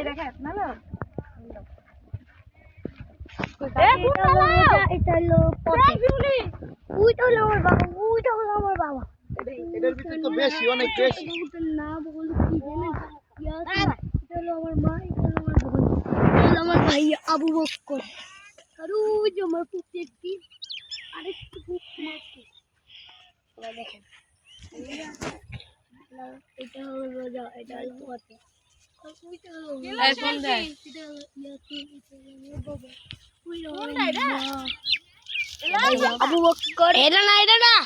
এটা খেত না লো এটা হলো ওইটা হলো আমার বাবা, ওইটা হলো আমার বাবা। এটার ভিতরে তো বেশি, অনেক বেশি। না বলো কি জানেন, এটা হলো আমার মা, এটা হলো আমার বোন, এটা হলো আমার ভাই আবু বকর, আর ওই যে আমার পুত্র একটি আরেকটু দেখেন এটা হলো রোজা, এটা হলো কথা, আবু বকর। এটা না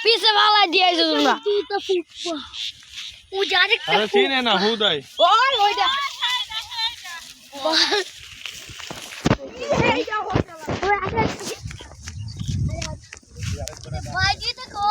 পিছে ভালো দিয়েছো তোমরা। ও যারে আরে চিনে না হুদাই। ওই ওইটা বাজি দেখো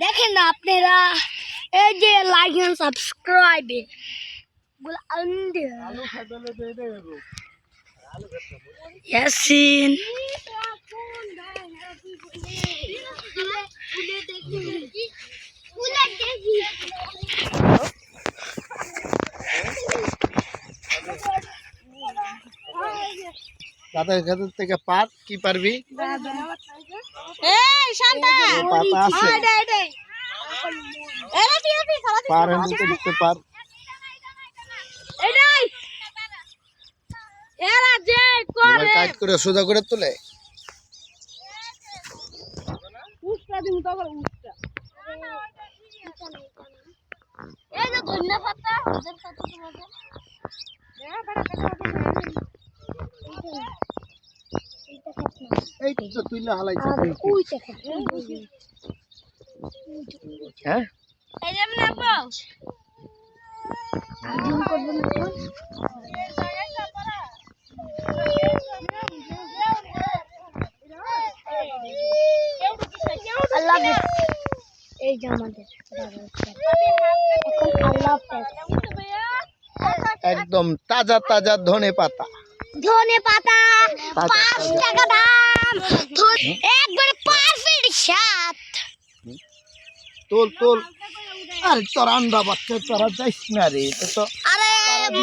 দেখেন না আপনারা, এই যে লাইক এন্ড সাবস্ক্রাইব বলে আলু খাইলে দে দে গো। ইয়াসিন তাদের কাছ থেকে পাত কি পারবি? এই শান্তা পাতা আছে। পার হইতে দিতে পার। এটাই এরা যে করে কাট করে সোজা করে তোলে। উস্তা দিন তো আবার উস্তা এই যে ধনিয়া পাতা ওদের পাতা তোমাদের এই তো তুইলা হালাইছিস। হ্যাঁ এই যে না পাও আল্লাহ এই যে আমাদের আল্লাহ একদম তাজা তাজা ধনে পাতা। ধনে পাতা 5 টাকা দাম, একবারে পারফেক্ট স্বাদ। তোল তোল। আরে তোর আন্ডা বাচ্চা তোরা যাইস না রে। তো আরে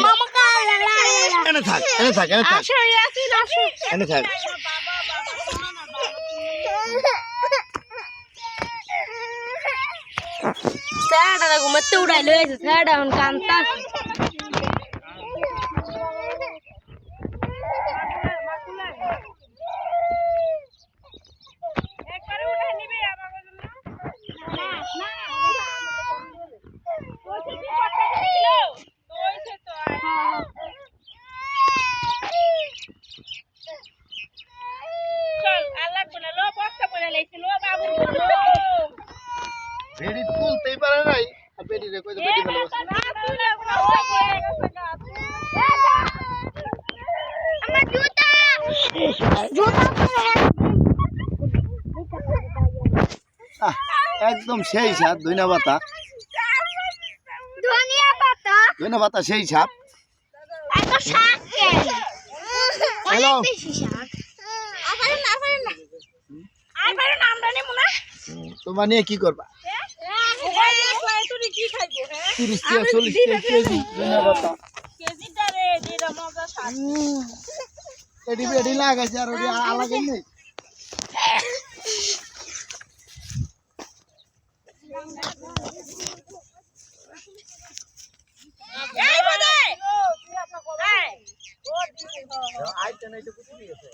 মামা কা এনে থাক এনে থাক এনে থাক আসো ইয়াসিন আসো এনে থাক। স্যারটা ঘুমাতে উড়াই লইছে স্যারটা এখন কান্তা বেড়ি তুলতেই পারে নাই। আর বেড়ি রে কই দে বেড়ি ভালো আছে। আমার জুতা জুতা একদম সেই স্বাদ ধনিয়া পাতা। ধনিয়া পাতা ধনিয়া পাতা সেই স্বাদ। এত শাক কেন? হ্যালো বেশি শাক তোমার নিয়ে কি করবা? 30 টাকা 40 টাকা কেজি ধনিয়া পাতা। এডি বেডি লাগাইছে আর ওডি আলাদা নেই। আইতে নাই তো কিছু নিয়েছে।